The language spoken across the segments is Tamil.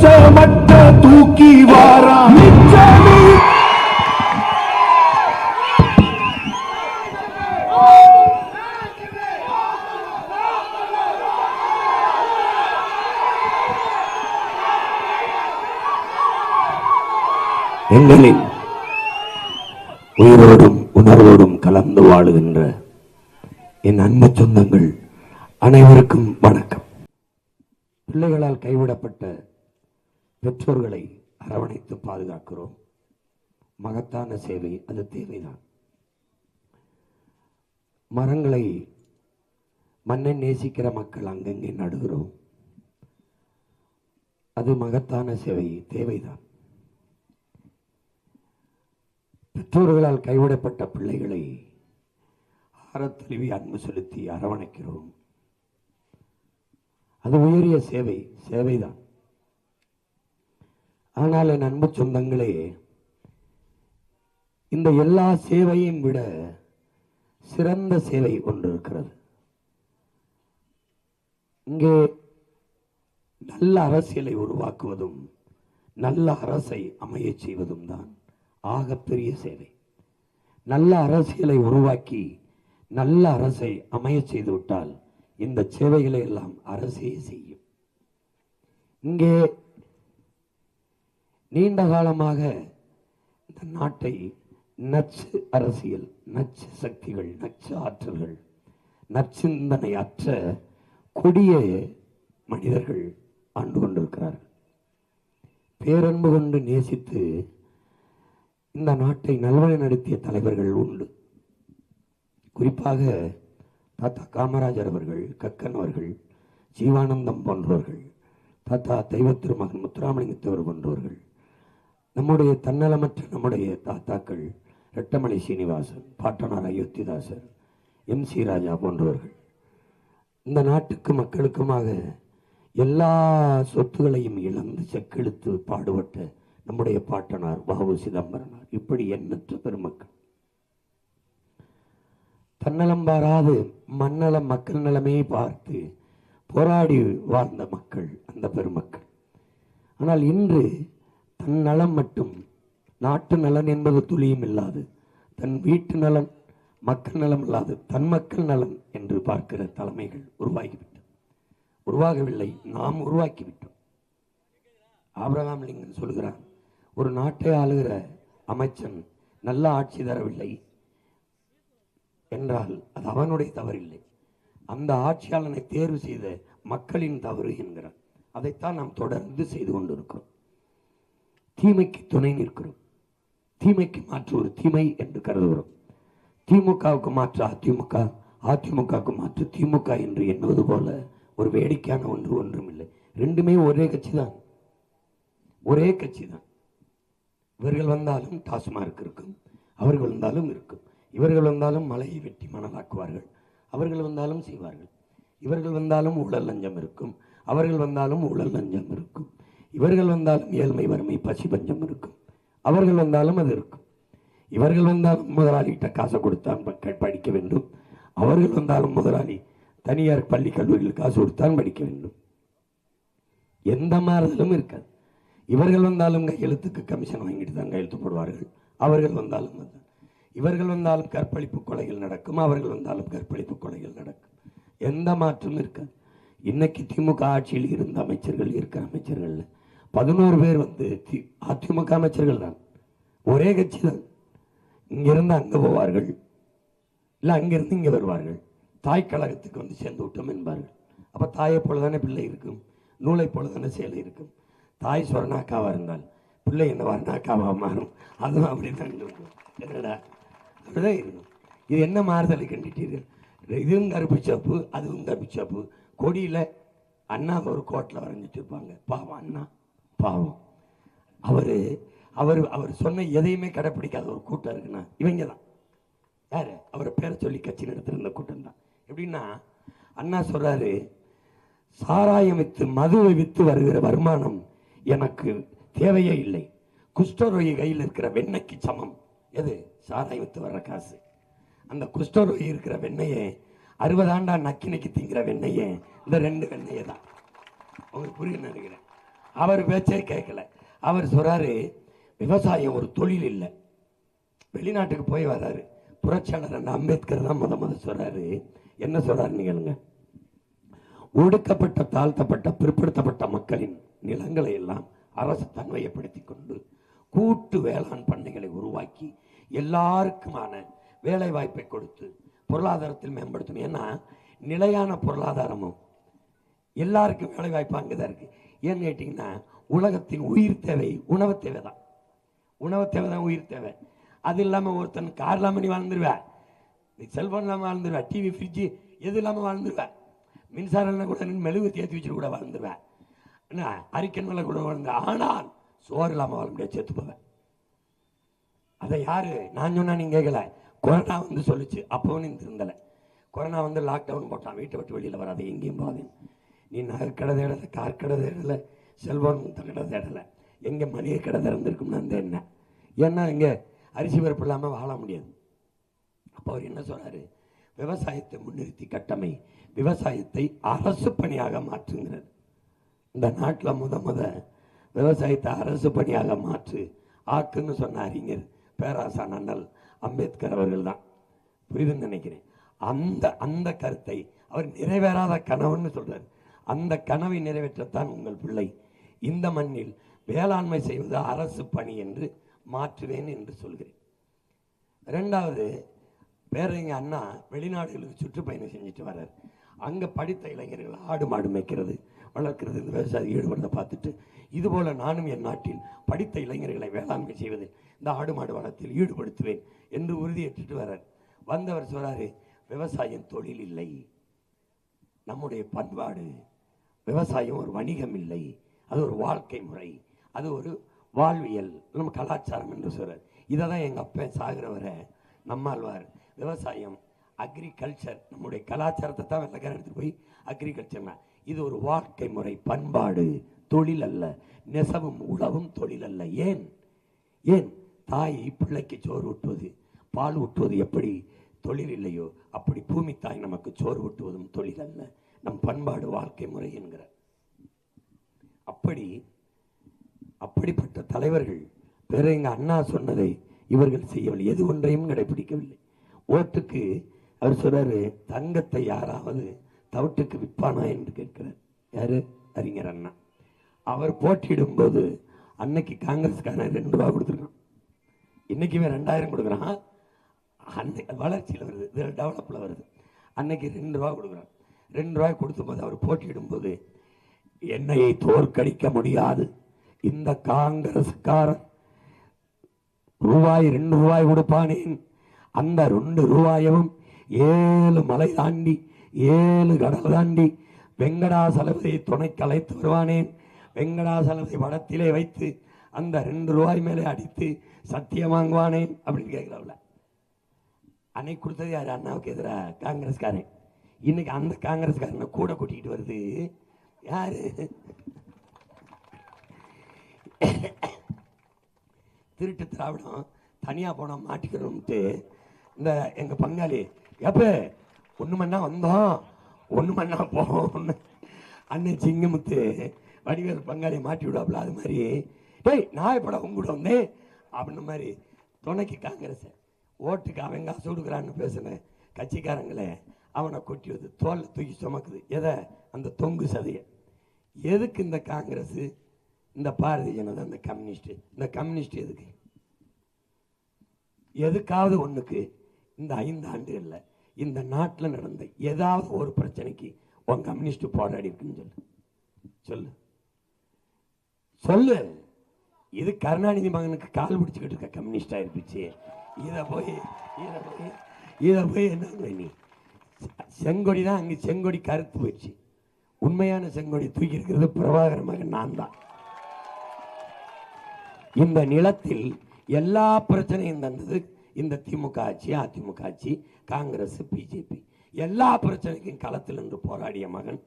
மிச்சமட்ட தூக்கி வாரா மிச்சமி எங்களின் உயிரோடும் உணர்வோடும் கலந்து வாழுகின்ற என் அன்பு சொந்தங்கள் அனைவருக்கும் வணக்கம். பிள்ளைகளால் கைவிடப்பட்ட பெற்றோர்களை அரவணைத்து பாதுகாக்கிறோம். மகத்தான சேவை, அது தேவைதான். மரங்களை மண்ணை நேசிக்கிற மக்கள் அங்கங்கே நடுகிறோம். அது மகத்தான சேவை, தேவைதான். பெற்றோர்களால் கைவிடப்பட்ட பிள்ளைகளை ஆரத்தழுவி அன்பு செலுத்தி அரவணைக்கிறோம். அது உயரிய சேவை, சேவைதான். ஆனால் என் அன்பு சொந்தங்களே, இந்த எல்லா சேவையும் விட சிறந்த சேவை ஒன்று இருக்கிறது. இங்கே நல்ல அரசியலை உருவாக்குவதும் நல்ல அரசை அமைய செய்வதும் தான் ஆகப்பெரிய சேவை. நல்ல அரசியலை உருவாக்கி நல்ல அரசை அமைய செய்துவிட்டால் இந்த சேவைகளை எல்லாம் அரசே செய்யும். இங்கே நீண்ட காலமாக இந்த நாட்டை நச்சு அரசியல், நச்சு சக்திகள், நச்சு ஆற்றல்கள், நற்சிந்தனை அற்ற கொடிய மனிதர்கள் ஆண்டு கொண்டிருக்கிறார்கள். பேரன்பு கொண்டு நேசித்து இந்த நாட்டை நல்வழி நடத்திய தலைவர்கள் உண்டு. குறிப்பாக தாத்தா காமராஜர் அவர்கள், கக்கன் அவர்கள், ஜீவானந்தம் போன்றவர்கள், தாத்தா தெய்வ திருமகன் முத்துராமலிங்கத்தவர் போன்றவர்கள், நம்முடைய தன்னலமற்ற நம்முடைய தாத்தாக்கள் ரெட்டமலை சீனிவாசன், பாட்டனார் அயோத்திதாசர், MC ராஜா போன்றவர்கள் இந்த நாட்டுக்கு மக்களுக்குமாக எல்லா சொத்துகளையும் இழந்து செக்கெழுத்து பாடுபட்ட நம்முடைய பாட்டனார் வ.உ. சிதம்பரனார், இப்படி எண்ணற்ற பெருமக்கள், தன்னலம் பாராது மண்ணலம் மக்கள் நிலைமையை பார்த்து போராடி வாழ்ந்த மக்கள், அந்த பெருமக்கள். ஆனால் இன்று தன் நலம் மட்டும், நாட்டு நலன் என்பது துளியும் இல்லாது, தன் வீட்டு நலன், மக்கள் நலம் இல்லாது தன் மக்கள் நலன் என்று பார்க்கிற தலைமைகள் உருவாகிவிட்டது. உருவாகவில்லை, நாம் உருவாக்கிவிட்டோம். ஆபிரகாம் லிங்கன் சொல்கிறான், ஒரு நாட்டை ஆளுகிற அமைச்சன் நல்ல ஆட்சி தரவில்லை என்றால் அது அவனுடைய தவறில்லை, அந்த ஆட்சியாளனை தேர்வு செய்த மக்களின் தவறு என்கிறார். அதைத்தான் நாம் தொடர்ந்து செய்து கொண்டிருக்கிறோம். தீமைக்கு துணை நிற்கிறோம். தீமைக்கு மாற்று ஒரு தீமை என்று கருதுகிறோம். திமுகவுக்கு மாற்று அதிமுக, அதிமுகவுக்கு மாற்று திமுக என்று எண்ணுவது போல ஒரு வேடிக்கையான ஒன்றும் இல்லை. ரெண்டுமே ஒரே கட்சி தான், ஒரே கட்சி தான். இவர்கள் வந்தாலும் டாஸ்மார்க் இருக்கும், அவர்கள் வந்தாலும் இருக்கும். இவர்கள் வந்தாலும் மலையை வெட்டி மணலாக்குவார்கள், அவர்கள் வந்தாலும் செய்வார்கள். இவர்கள் வந்தாலும் ஊழல் லஞ்சம் இருக்கும், அவர்கள் வந்தாலும் ஊழல் லஞ்சம் இருக்கும். இவர்கள் வந்தாலும் ஏழ்மை வறுமை பசி பஞ்சம் இருக்கும், அவர்கள் வந்தாலும் அது இருக்கும். இவர்கள் வந்தாலும் முதலாளிகிட்ட காசை கொடுத்தான் படிக்க வேண்டும், அவர்கள் வந்தாலும் முதலாளி தனியார் பள்ளி கல்லூரியில் காசு கொடுத்தான் படிக்க வேண்டும். எந்த மாறுதலும் இருக்காது. இவர்கள் வந்தாலும் கையெழுத்துக்கு கமிஷன் வாங்கிட்டு தான் கையெழுத்து போடுவார்கள், அவர்கள் வந்தாலும் அதுதான். இவர்கள் வந்தாலும் கற்பழிப்பு கொலைகள் நடக்கும், அவர்கள் வந்தாலும் கற்பழிப்பு கொலைகள் நடக்கும். எந்த மாற்றமும் இருக்காது. இன்னைக்கு திமுக ஆட்சியில் இருந்த அமைச்சர்கள், இருக்கிற அமைச்சர்கள் 11 பேர் வந்து அதிமுக அமைச்சர்கள் தான், ஒரே கட்சி தான். இங்கிருந்து அங்கே போவார்கள், இல்லை அங்கிருந்து இங்கே வருவார்கள். தாய் கழகத்துக்கு வந்து சேர்ந்து விட்டோம் என்பார்கள். அப்போ தாயை போலதானே பிள்ளை இருக்கும், நூலை போலதானே சேலை இருக்கும். தாய் சொரணாக்காவாக இருந்தால் பிள்ளை என்ன வரணாக்காவாக மாறும். அதுவும் அப்படித்தான் இருக்கும். என்னடா அப்படிதான் இருக்கும். இது என்ன மாறுதலை கண்டிட்டீர்கள்? இதுவும் கருப்பு சப்பு, அதுவும் கருப்பு சப்பு. கொடியில் அண்ணா ஒரு கோட்டில் வரைஞ்சிட்டு இருப்பாங்க. பாவம் அண்ணா, பாவம். அவர் சொன்ன எதையுமே கடைப்பிடிக்காத ஒரு கூட்டம் இருக்குன்னா இவங்க தான். யாரு? அவரை பேரை சொல்லி கட்சி நடத்துகிற கூட்டம் தான். எப்படின்னா, அண்ணா சொல்றாரு, சாராயம் வித்து மதுவை வித்து வருகிற வருமானம் எனக்கு தேவையே இல்லை, குஷ்டரோகி கையில் இருக்கிற வெண்ணெய்க்கு சமம். எது? சாராயம் வித்து வர்ற காசு. அந்த குஷ்டரோகி இருக்கிற வெண்ணெயை 60 ஆண்டா நக்கி திங்கிற வெண்ணெயை, இந்த 2 வெண்ணெயை தான். உங்களுக்கு புரிய நினைக்கிறேன். அவர் பேச்சே கேட்கல. அவர் சொல்றாரு, விவசாயம் ஒரு தொழில் இல்லை. வெளிநாட்டுக்கு போய் வர்றாரு. புரட்சியாளர் அம்பேத்கர் தான் முத சொல்றாரு. என்ன சொல்றாரு நீங்க? ஒடுக்கப்பட்ட, தாழ்த்தப்பட்ட, பிற்படுத்தப்பட்ட மக்களின் நிலங்களை எல்லாம் அரசு தன்மையப்படுத்தி கொண்டு கூட்டு வேளாண் பண்ணைகளை உருவாக்கி எல்லாருக்குமான வேலை வாய்ப்பை கொடுத்து பொருளாதாரத்தில் மேம்படுத்தணும். ஏன்னா நிலையான பொருளாதாரமும் எல்லாருக்கும் வேலை வாய்ப்பு அங்கதான் இருக்கு. ஏன்னு கேட்டீங்கன்னா, உலகத்தின் உயிர் தேவை உணவு தேவை தான். உணவு தேவை தான் உயிர் தேவை. அது இல்லாமல் ஒருத்தன் கார் இல்லாமல் நீ வாழ்ந்துருவேன், நீ செல்போன் இல்லாமல் வாழ்ந்துருவேன், டிவி ஃப்ரிட்ஜு எது இல்லாமல் வாழ்ந்துருவேன், மின்சாரம் கூட மெழுகு தேர்த்தி வச்சுட்டு கூட வாழ்ந்துருவேன், என்ன அரிக்கன் மேலே கூட வாழ்ந்து. ஆனால் சோறு இல்லாமல் வாழ முடியாது, செத்து போவேன். அதை யாரு நான் சொன்னா நீங்க கேட்கல. கொரோனா வந்து சொல்லிச்சு, அப்பவும் நீ திருந்தலை. கொரோனா வந்து லாக்டவுன் போட்டான், வீட்டை விட்டு வெளியில் வராது, எங்கேயும் போகாது. நீ நகை கடை தேடலை, கார் கடை தேடலை, செல்போன் கடை தேடலை, எங்கே மளிகை கடை திறந்திருக்கும்னு அந்த என்ன. ஏன்னா இங்கே அரிசி பருப்பு இல்லாமல் வாழ முடியாது. அப்போ அவர் என்ன சொல்றாரு? விவசாயத்தை முன்னிறுத்தி கட்டமை, விவசாயத்தை அரசு பணியாக மாற்றுங்கிறது. இந்த நாட்டில் முத விவசாயத்தை அரசு பணியாக மாற்று ஆக்குன்னு சொன்ன அறிஞர் பேராசான் அண்ணல் அம்பேத்கர் அவர்கள் தான். புரியுதுன்னு நினைக்கிறேன். அந்த கருத்தை அவர் நிறைவேறாத கனவுன்னு சொல்றாரு. அந்த கனவை நிறைவேற்றத்தான் உங்கள் பிள்ளை இந்த மண்ணில் வேளாண்மை செய்வது அரசு பணி என்று மாற்றுவேன் என்று சொல்கிறேன். இரண்டாவது, பேரறிஞர் அண்ணா வெளிநாடுகளுக்கு சுற்றுப்பயணம் செஞ்சுட்டு வர்றார். அங்கே படித்த இளைஞர்கள் ஆடு மாடு மேய்க்கிறது, வளர்க்கிறது, இந்த விவசாயம் ஈடுபடுறதை பார்த்துட்டு, இதுபோல் நானும் என் நாட்டில் படித்த இளைஞர்களை வேளாண்மை செய்வது, இந்த ஆடு மாடு வளத்தில் ஈடுபடுத்துவேன் என்று உறுதியேற்றுட்டு வர்றார். வந்தவர் சொல்றாரு, விவசாயம் தொழில் இல்லை, நம்முடைய பண்பாடு. விவசாயம் ஒரு வணிகம் இல்லை, அது ஒரு வாழ்க்கை முறை, அது ஒரு வாழ்வியல், நம்ம கலாச்சாரம் என்று சொல்றார். இதை தான் எங்கள் அப்பா சாகிற வரை நம்மாழ்வார் விவசாயம் அக்ரிகல்ச்சர், நம்முடைய கலாச்சாரத்தை தான் வெள்ளக்காரன் எடுத்துட்டு போய் அக்ரிகல்ச்சர்னா இது ஒரு வாழ்க்கை முறை, பண்பாடு, தொழில் அல்ல. நெசவும் உழவும் தொழில் அல்ல. ஏன் தாய் பிள்ளைக்கு சோறு ஊட்டுவது, பால் ஊட்டுவது எப்படி தொழில் இல்லையோ, அப்படி பூமி தாய் நமக்கு சோறு ஊட்டுவதும் தொழில் அல்ல, நம் பண்பாடு, வாழ்க்கை முறை என்கிற. அப்படிப்பட்ட தலைவர்கள் பிற எங்க அண்ணா சொன்னதை இவர்கள் செய்யவில்லை, எது ஒன்றையும் கடைபிடிக்கவில்லை. ஓட்டுக்கு அவர் சொல்றாரு, தங்கத்தை யாராவது தவிட்டுக்கு விற்பானா என்று கேட்கிறார். யாரு? அறிஞர் அண்ணா. அவர் போட்டியிடும் போது அன்னைக்கு காங்கிரஸ்காரன் 2 ரூபா கொடுத்துருக்கான், இன்னைக்குமே 2000 கொடுக்குறான். அன்னைக்கு வளர்ச்சியில் வருது, டெவலப்பில் வருது. அன்னைக்கு 2 ரூபா கொடுக்குறான். 2 ரூபாய் கொடுத்த போது அவர் போட்டியிடும் போது, என்னையை தோற்கடிக்க முடியாது, இந்த காங்கிரஸ்காரன் ரூபாய் 2 ரூபாய் கொடுப்பானேன், அந்த 2 ரூபாயும் 7 மலை தாண்டி 7 கடல் தாண்டி வெங்கடாசலபதியை துணைக்கு அழைத்து வருவானேன், வெங்கடாசலபதி படத்திலே வைத்து அந்த 2 ரூபாய் மேலே அடித்து சத்தியம் வாங்குவானேன் அப்படின்னு கேட்கிறாப்ல. அன்னைக்கு கொடுத்தது யாரு? அண்ணாவுக்கு எதிராக காங்கிரஸ்காரன். இன்னைக்கு அந்த காங்கிரஸ்காரனை கூட கூட்டிகிட்டு வருது யாரு? திருட்டு திராவிடம் தனியா போனா மாட்டிக்கிறோம்ட்டு இந்த எங்க பங்காளி எப்ப 1 மணி நேரம் வந்தோம், 1 மணி நேரம் போகும் அண்ணன் சிங்கமுத்து வடிவேல் பங்காளியை மாட்டி விடாப்புல. அது மாதிரி டேய் நான் படம் உங்க கூட வந்தேன் அப்படின்ன மாதிரி துணைக்கு காங்கிரஸ் ஓட்டுக்கு அவன் காசு கொடுக்குறான்னு பேசுன கட்சிக்காரங்களே அவனை கொட்டி வந்து தோல்ல தூக்கி சுமக்குது. எதை? அந்த தொங்கு சதைய. எதுக்கு இந்த காங்கிரஸ், இந்த பாரதிய ஜனதா, இந்த கம்யூனிஸ்ட் எதுக்கு? எதுக்காவது ஒண்ணுக்கு இந்த 5 ஆண்டுகள்ல இந்த நாட்டில் நடந்த ஏதாவது ஒரு பிரச்சனைக்கு உன் கம்யூனிஸ்ட் போராடி இருக்குன்னு சொல்லு. இது கருணாநிதி மகனுக்கு கால் பிடிச்சுக்கிட்டு இருக்க கம்யூனிஸ்டா இருந்துச்சு. இதை போய் என்ன நீ செங்கொடி தான், அங்கே செங்கொடி கருத்து போயிடுச்சு. உண்மையான செங்கொடி தூக்கி இருக்கிறது பிரபாகர மகன் நான் தான். இந்த நிலத்தில் எல்லா பிரச்சனையும் தந்தது இந்த திமுக ஆட்சி, அதிமுக ஆட்சி, காங்கிரஸ், பிஜேபி. எல்லா பிரச்சனைக்கும் களத்தில் நின்று போராடிய மகன்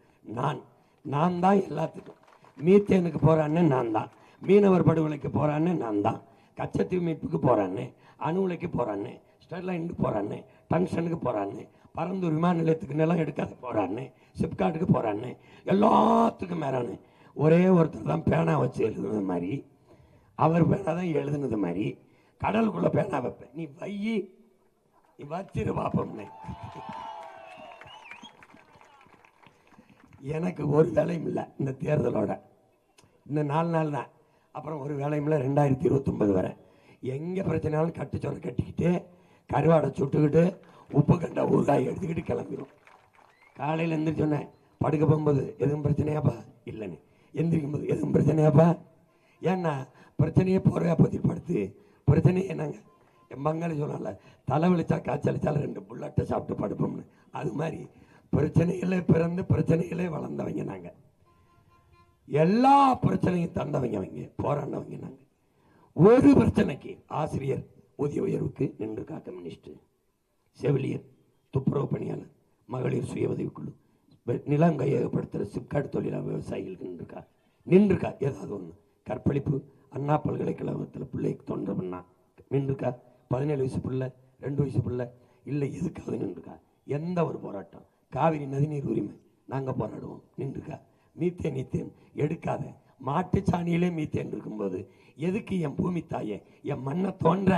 நான் தான். எல்லாத்துக்கும் மீத்தேனுக்கு போறான்னு நான் தான், மீனவர் படுகொலைக்கு போறான்னு நான் தான், கச்சத்தீவு மீட்புக்கு போறான்னு, அணு உலைக்கு போறான்னு, ஸ்டெர்லைனுக்கு போறான்னு, டங்ஷனுக்கு போறான்னு, பரந்தூர் விமான நிலையத்துக்கு நிலம் எடுக்காத போறான்னு, சிப்காட்டுக்கு போறான்னு, எல்லாத்துக்கும் மேலானு ஒரே ஒருத்தர் தான் பேனா வச்சு எழுதுனது மாதிரி, அவர் பேனா தான் எழுதுனது மாதிரி கடலுக்குள்ள பேனா வைப்பேன். நீ வையி, நீ வச்சிரு பாப்போம்னு. எனக்கு ஒரு வேலையும் இல்லை இந்த தேர்தலோட. இன்னும் 4 நாள் தான், அப்புறம் ஒரு வேலையும் இல்லை. 2029 வரை எங்கே பிரச்சனையாலும் கட்டுச்சோரை கட்டிக்கிட்டு கருவாடை சுட்டுக்கிட்டு உப்பு கண்ட ஊறுகாய் எடுத்துக்கிட்டு கிளம்பிடும். காலையில் எந்திரிச்சோன்னே படுக்க போகும்போது எதுவும் பிரச்சனையாப்பா இல்லைன்னு, எந்திரிக்கும் போது எதுவும் பிரச்சனையாப்பா. ஏன்னா பிரச்சனையே போகிறா பற்றி படுத்து பிரச்சனையே என்னங்க. என் பங்காளி சொன்னால தலைவலிச்சா காய்ச்சலிச்சாலும் 2 புல்லட்டை சாப்பிட்டு படுப்போம்னு. அது மாதிரி பிரச்சனைகளே பிறந்து பிரச்சனைகளே வளர்ந்தவங்க நாங்கள். எல்லா பிரச்சனையும் தந்தவங்க அவங்க, போராண்டவங்க நாங்கள். ஒரு பிரச்சனைக்கு ஆசிரியர் ஊதிய உயர்வுக்கு நின்றுக்கா கம்யூனிஸ்ட், செவிலியர், துப்புரவு பணியாளர், மகளிர் சுய உதவிக்குழு, நிலம் கையகப்படுத்துகிற சிப்காட் தொழிலாளர், விவசாயிகளுக்கு நின்றுக்கா ஏதாவது ஒன்று. கற்பழிப்பு அண்ணா பல்கலைக்கழகத்தில் பிள்ளைக்கு தொண்டை பண்ணா நின்றுக்கா. 17 வயசு பிள்ளை, 2 வயசு பிள்ளை இல்லை, எதுக்காவது நின்றுக்கா. எந்த ஒரு போராட்டம், காவிரி நதிநீர் உரிமை நாங்கள் போராடுவோம் நின்றுக்கா. மீத்தேன் நீத்தேன் எடுக்காத, மாட்டுச்சாணியிலே மீத்தேன் இருக்கும்போது எதுக்கு என் பூமி தாயே என் மண்ணை தோன்ற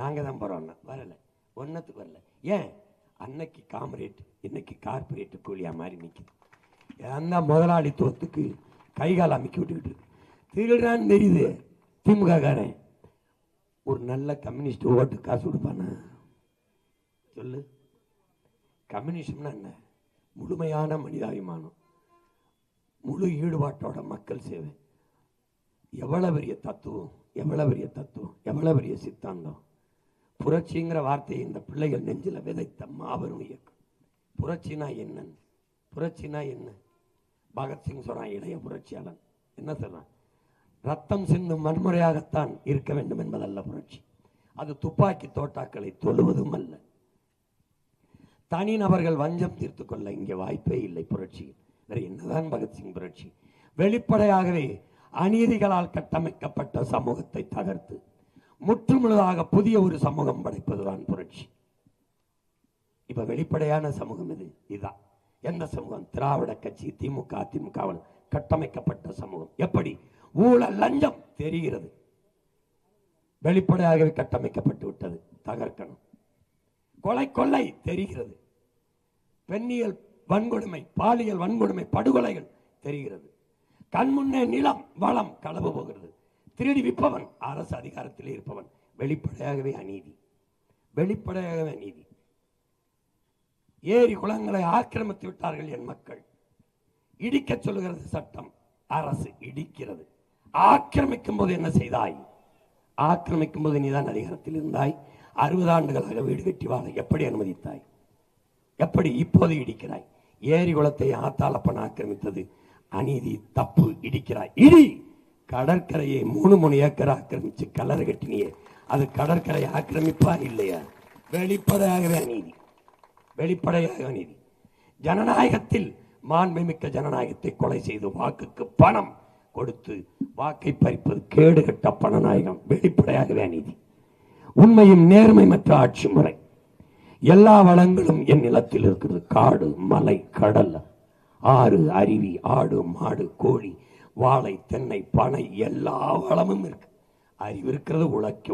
நாங்கள் தான் போகிறோம். வரலை, ஒன்றத்துக்கு வரல. ஏன்? அன்னைக்கு காமரேட், இன்னைக்கு கார்பரேட் கூலியா மாதிரி நிற்குது. அந்த முதலாளித்துவத்துக்கு கைகால் அமைக்கி விட்டுக்கிட்டு திருடான்னு தெரியுது திமுக காரன். ஒரு நல்ல கம்யூனிஸ்ட் ஓட்டு காசு கொடுப்பானா சொல்லு? கம்யூனிஸ்ட்னா என்ன? முழுமையான மனிதாபிமானம், முழு ஈடுபாட்டோட மக்கள் சேவை. எவ்வளவு பெரிய தத்துவம், எவ்வளவு பெரிய தத்துவம், எவ்வளவு பெரிய சித்தாந்தம். புரட்சிங்கிற வார்த்தையை இந்த பிள்ளைகள் நெஞ்சில் விதைத்த மாபெரும் இயக்கம். புரட்சினா என்ன? புரட்சினா என்ன? பகத்சிங் சொல்றான், இளைய புரட்சியாளன் என்ன சொல்றான்? ரத்தம் சிந்தும் வன்முறையாகத்தான் இருக்க வேண்டும் என்பதல்ல புரட்சி. அது துப்பாக்கி தோட்டாக்களை தொழுவதும் அல்ல. தனிநபர்கள் வஞ்சம் தீர்த்து கொள்ள இங்கே வாய்ப்பே இல்லை புரட்சியில். வேற என்னதான் பகத்சிங் புரட்சி? வெளிப்படையாகவே அநீதிகளால் கட்டமைக்கப்பட்ட சமூகத்தை தகர்த்து முற்றுமுழுதாக புதிய ஒரு சமூகம் படைப்பதுதான் புரட்சி. இப்ப வெளிப்படையான சமூகம் இது. இதுதான் எந்த சமூகம்? திராவிட கட்சி, திமுக, அதிமுகவால் கட்டமைக்கப்பட்ட சமூகம். எப்படி? ஊழல் லஞ்சம் தெரிகிறது, வெளிப்படையாகவே கட்டமைக்கப்பட்டு விட்டது, தகர்க்கணும். கொலை கொள்ளை தெரிகிறது, பெண்ணியல் வன்கொடுமை, பாலியல் வன்கொடுமை, படுகொலைகள் தெரிகிறது. கண்முன்னே நிலம் வளம் களவு போகிறது. திருடி விற்பவன் அரசு அதிகாரத்தில் இருப்பவன். வெளிப்படையாகவே அநீதி, வெளிப்படையாகவே அநீதி. ஏரி குளங்களை ஆக்கிரமித்து விட்டார்கள் என் மக்கள். இடிக்க சொல்லுகிறது சட்டம், அரசு இடிக்கிறது. ஆக்கிரமிக்கும் போது என்ன செய்தாய்? ஆக்கிரமிக்கும் போது நீதான் அதிகாரத்தில் இருந்தாய். 60 ஆண்டுகளாக வீடு கட்டி வாழ எப்படி அனுமதித்தாய்? எப்படி இப்போது இடிக்கிறாய்? ஏரி குளத்தை ஆத்தாளப்பன் ஆக்கிரமித்தது அநீதி, தப்பு, இடிக்கிறாய். இடி. கடற்கரையை 3 ஏக்கர் ஆக்கிரமிச்சு கலரை கட்டினியே, அது கடற்கரை ஆக்கிரமிப்பா இல்லையா? வெளிப்படையாகவே அநீதி, வெளிப்படையாக அநீதி. ஜனநாயகத்தில் மாண்புமிக்க ஜனநாயகத்தை கொலை செய்து வாக்குக்கு பணம் கொடுத்து வாக்கை பறிப்பது கேடுகட்ட பணநாயகம். வெளிப்படையாகவே அநீதி. உண்மையும் நேர்மையற்ற ஆட்சி முறை. எல்லா வளங்களும் என் நிலத்தில் இருக்கிறது. காடு, மலை, கடல், ஆறு, அருவி, ஆடு, மாடு, கோழி, வாழை, தென்னை, பனை, எல்லா வளமும் இருக்கு. அறிவு இருக்கிறது,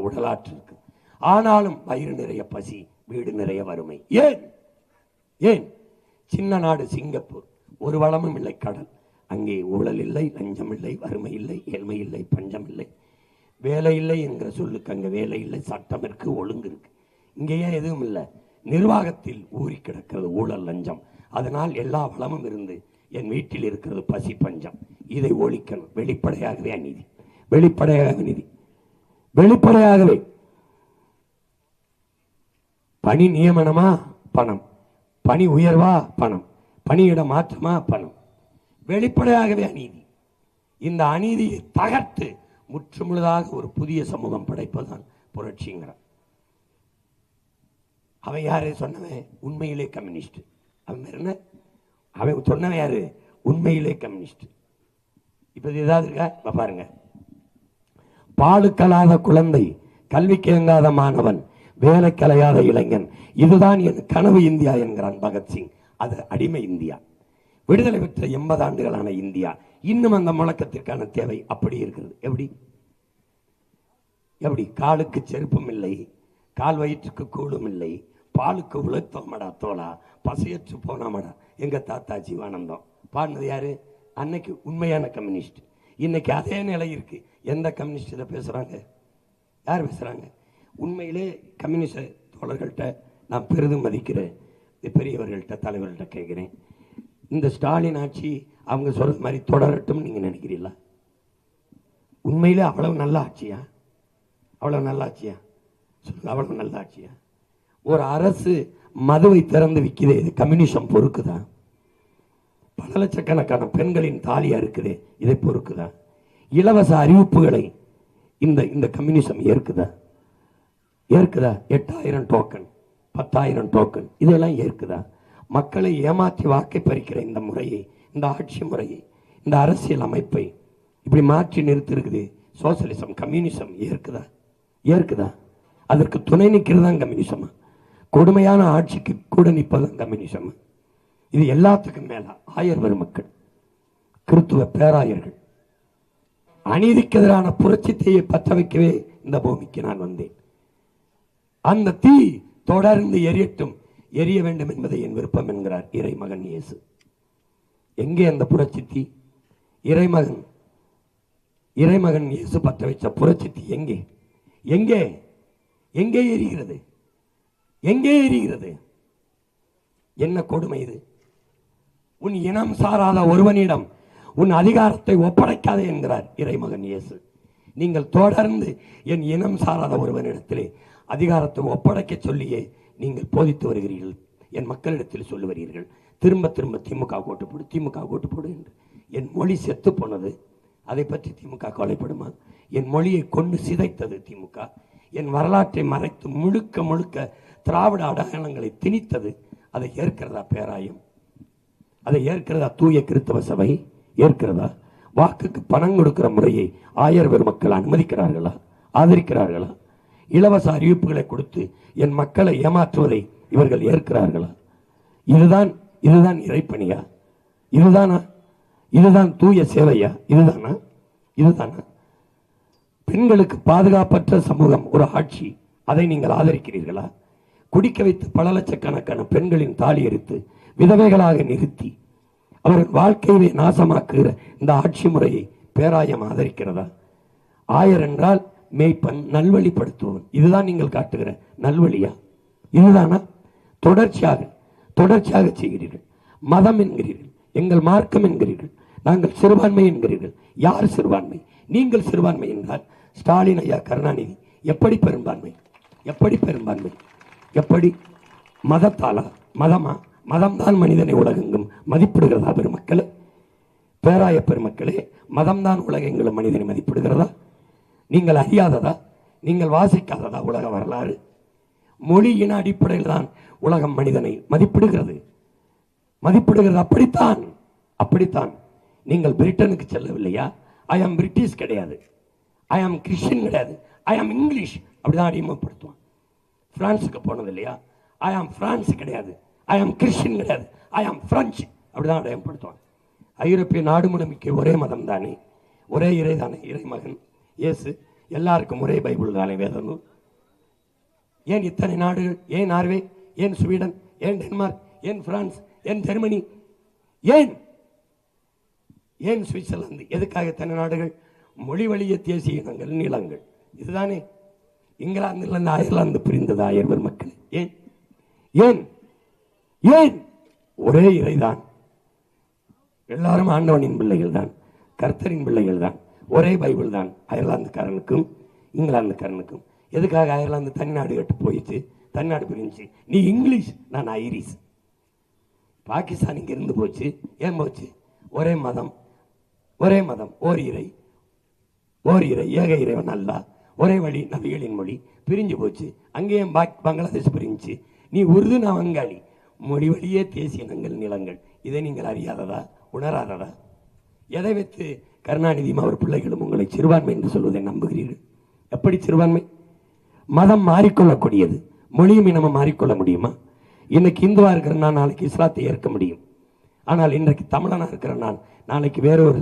உடலாற்று இருக்கு. ஆனாலும் வயிறு நிறைய பசி, வீடு நிறைய வறுமை. ஏன்? ஏன்? சின்ன நாடு சிங்கப்பூர், ஒரு வளமும் இல்லை, கடல். அங்கே ஊழல் இல்லை, லஞ்சம் இல்லை, வறுமை இல்லை, ஏழ்மை இல்லை, பஞ்சம் இல்லை. வேலை இல்லை என்கிற சொல்லுக்கு அங்கே வேலை இல்லை, சட்டம் இருக்கு, ஒழுங்கு இருக்கு. இங்கேயே எதுவும் இல்லை. நிர்வாகத்தில் ஊறி கிடக்கிறது ஊழல், லஞ்சம். அதனால் எல்லா வளமும் இருந்து என் வீட்டில் இருக்கிறது பசி, பஞ்சம். இதை ஒழிக்கணும். வெளிப்படையாகவே அநீதி, வெளிப்படையாக நீதி, வெளிப்படையாகவே. பணி நியமனமா? பணம். பணி உயர்வா? பணம். பணியிட மாற்றமா? பணம். வெளிப்படையாகவே அநீதி. இந்த அநீதியை தகர்த்து முற்றுமுழுதாக ஒரு புதிய சமூகம் படைப்பதுதான் புரட்சிங்கிறார். அவன் யாரு சொன்னவன்? உண்மையிலே கம்யூனிஸ்ட். அவன் என்ன? அவன் சொன்னவன் யாரு? உண்மையிலே கம்யூனிஸ்ட். இப்ப ஏதாவது இருக்கா பாருங்க. பாலுக்கலாத குழந்தை, கல்விக்கு இயங்காத மாணவன், வேலை கலையாத இளைஞன், இதுதான் என் கனவு இந்தியா என்கிறான் பகத்சிங். அது அடிமை இந்தியா. விடுதலை பெற்ற 80 ஆண்டுகளான இந்தியா இன்னும் அந்த முழக்கத்திற்கான தேவை அப்படி இருக்கிறது. எப்படி எப்படி காலுக்கு செருப்பும் இல்லை, கால் வயிற்றுக்கு கூடும் இல்லை, பாலுக்கு உழைத்தோமடா தோலா, பசையற்று போனாமடா எங்க தாத்தா ஜீவானந்தம் பாடினது யாரு? அன்னைக்கு உண்மையான கம்யூனிஸ்ட். இன்னைக்கு அதே நிலை இருக்கு. எந்த கம்யூனிஸ்ட் இதை பேசுறாங்க? யார் பேசுறாங்க? உண்மையிலே கம்யூனிஸ்ட் தோழர்கள்ட்ட நான் பெரிதும் மதிக்கிறேன், பெரியவர்கள்ட்ட தலைவர்கள்ட்ட கேட்கிறேன், இந்த ஸ்டாலின் ஆட்சி அவங்க சொல்ற மாதிரி தொடரட்டும் நீங்க நினைக்கிறீங்களா? உண்மையிலே அவ்வளவு நல்ல ஆட்சியா? அவ்வளவு நல்ல ஆட்சியா? சொல்லுங்க, அவ்வளவு நல்ல ஆட்சியா? ஒரு அரசு மதுவை திறந்து விற்குது, இது கம்யூனிசம் பொறுக்குதான்? பல லட்சக்கணக்கான பெண்களின் தாலியா இருக்குது, இதை பொறுக்குதான்? இலவச அறிவிப்புகளை இந்த இந்த கம்யூனிசம் ஏற்குதா? ஏற்குதா? 8000 டோக்கன், 10,000 டோக்கன், இதெல்லாம் ஏற்குதா? மக்களை ஏமாற்றி வாக்கை பறிக்கிற இந்த முறையை, இந்த ஆட்சி முறையை, இந்த அரசியல் அமைப்பை இப்படி மாற்றி நிறுத்திருக்குது சோசியலிசம், கம்யூனிசம் ஏற்குதா? ஏற்குதா? அதற்கு துணை நிற்கிறதான் கம்யூனிசமா? கொடுமையான ஆட்சிக்கு கூட நிற்பதான் கம்யூனிசம்? இது எல்லாத்துக்கும் மேல ஆயர் பெருமக்கள், கிறித்துவ பேராயர்கள், அநீதிக்கு எதிரான புரட்சி தீயை பற்ற வைக்கவே இந்த பூமிக்கு நான் வந்தேன். அந்த தீ தொடர்ந்து எரியட்டும், எரிய வேண்டும் என்பதை என் விருப்பம் என்கிறார் இறைமகன் இயேசு. எங்கே அந்த புரட்சி தீ? இறைமகன் இறைமகன் இயேசு பற்ற வைத்த புரட்சி தீ எங்கே? எங்கே எங்கே எரிகிறது? எங்கே எரிகிறது? என்ன கொடுமை இது! உன் இனம் சாராத ஒருவனிடம் உன் அதிகாரத்தை ஒப்படைக்காதே என்கிறார் இறைமகன் இயேசு. நீங்கள் தொடர்ந்து என் இனம் சாராத ஒருவனிடத்திலே அதிகாரத்தை ஒப்படைக்க சொல்லியே நீங்கள் போதித்து வருகிறீர்கள், என் மக்களிடத்தில் சொல்லி வருகிறீர்கள். திரும்ப திரும்ப திமுக ஓட்டு போடு, திமுக ஓட்டு போடு என்று. என் மொழி செத்து போனது, அதை பற்றி திமுக கவலைப்படுமா? என் மொழியை கொண்டு சிதைத்தது திமுக. என் வரலாற்றை மறைத்து முழுக்க முழுக்க திராவிட அடையாளங்களை திணித்தது. அதை ஏற்கிறதா பேராயம்? அதை ஏற்கிறதா தூய கிறிஸ்தவ சபை? ஏற்கிறதா? வாக்குக்கு பணம் கொடுக்கிற முறையை ஆயர் பெருமக்கள் அனுமதிக்கிறார்களா? ஆதரிக்கிறார்களா? இலவச அறிவிப்புகளை கொடுத்து என் மக்களை ஏமாற்றுவதை இவர்கள் ஏற்கிறார்களா? இதுதான் இதுதான் இறைப்பணியா? இதுதானா? இதுதான் தூய சேவையா? இதுதானா? இதுதானா? பெண்களுக்கு பாதுகாப்பற்ற சமூகம் ஒரு ஆட்சி, அதை நீங்கள் ஆதரிக்கிறீர்களா? குடிக்க வைத்து பல லட்சக்கணக்கான பெண்களின் தாலி எரித்து விதவைகளாக நிறுத்தி அவர்கள் வாழ்க்கையை நாசமாக்குகிற இந்த ஆட்சி முறையை பேராயம் ஆதரிக்கிறதா? ஆயர் என்றால் மேய்ப்பன், நல்வழிப்படுத்துவன். இதுதான் நீங்கள் காட்டுகிற நல்வழியா? இதுதானா? தொடர்ச்சியாக தொடர்ச்சியாக செய்கிறீர்கள். மதம் என்கிறீர்கள், எங்கள் மார்க்கம் என்கிறீர்கள், நாங்கள் சிறுபான்மை என்கிறீர்கள். யார் சிறுபான்மை? நீங்கள் சிறுபான்மை என்றால் ஸ்டாலின் ஐயா, கருணாநிதி எப்படி பெரும்பான்மை? எப்படி பெரும்பான்மை? எப்படி? மதத்தாலா? மதமா? மதம்தான் மனிதனை உலகெங்கும் மதிப்பிடுகிறதா பெருமக்களே? பேராய பெருமக்களே, மதம்தான் உலகெங்கிலும் மனிதனை மதிப்பிடுகிறதா? நீங்கள் அறியாததா? நீங்கள் வாசிக்காததா உலக வரலாறு? மொழியின் அடிப்படையில் தான் உலகம் மனிதனை மதிப்பிடுகிறது, மதிப்பிடுகிறது. அப்படித்தான், அப்படித்தான். நீங்கள் பிரிட்டனுக்கு செல்லவில்லையா? ஐ ஆம் பிரிட்டிஷ் கிடையாது, ஐ ஆம் கிறிஸ்டின் கிடையாது, ஐ ஆம் இங்கிலீஷ், அப்படிதான் அடிமைப்படுத்துவான். பிரான்ஸுக்கு போனது இல்லையா? ஐ ஆம் பிரான்ஸ் கிடையாது, ஐ ஆம் கிறிஸ்டின் கிடையாது, ஐ ஆம் பிரெஞ்சு, அப்படிதான் அடையாளப்படுத்துவான். ஐரோப்பிய நாடு முழுமைக்கு ஒரே மதம் தானே, ஒரே இறை தானே, இறைமகன் இயேசு. எல்லாருக்கும் ஒரே பைபிள் தானே, வேதம். ஏன் இத்தனை நாடுகள்? ஏன் நார்வே? ஏன் ஸ்வீடன்? ஏன் டென்மார்க்? ஏன் பிரான்ஸ்? ஏன் ஜெர்மனி? ஏன் ஏன் சுவிட்சர்லாந்து? எதுக்காக இத்தனை நாடுகள்? மொழி வழிய தேசிய இனங்கள், நிலங்கள், இதுதானே. இங்கிலாந்திலிருந்து அயர்லாந்து பிரிந்தது ஆயர் பெருமக்கள். ஏன் ஏன் ஏன்? ஒரே இறைதான், எல்லாரும் ஆண்டவனின் பிள்ளைகள் தான், கர்த்தரின் பிள்ளைகள் தான், ஒரே பைபிள் தான் அயர்லாந்துக்காரனுக்கும் இங்கிலாந்துக்காரனுக்கும். எதுக்காக அயர்லாந்து தனிநாடு கட்டு போயிடுச்சு, தனிநாடு பிரிஞ்சு? நீ இங்கிலீஷ், நான் ஐரிஷ். பாகிஸ்தான் இங்க இருந்து போச்சு. ஏன் போச்சு? ஒரே மதம், ஒரே மதம், ஓர் இறை, ஓர் இறை, ஏக இறைவன் அல்லா, ஒரே வழி, நபிகளின் மொழி. பிரிஞ்சு போச்சு. அங்கேயும் பங்களாதேஷ் பிரிஞ்சு. நீ உருது, நான் வங்காளி. மொழி வழியே தேசிய இனங்கள், நிலங்கள். இதை நீங்கள் அறியாததா? உணராததா? எதை வைத்து கருணாநிதியும் அவர் பிள்ளைகளும் உங்களை சிறுபான்மை என்று சொல்வதை நம்புகிறீர்கள்? எப்படி சிறுபான்மை? மதம் மாறிக்கொள்ளக்கூடியது, மொழியும் இனமும் மாறிக்கொள்ள முடியுமா? இன்னைக்கு இந்துவா இருக்கிற நான் நாளைக்கு இஸ்லாத்தை ஏற்க முடியும். ஆனால் இன்றைக்கு தமிழனா இருக்கிற நான் நாளைக்கு வேற ஒரு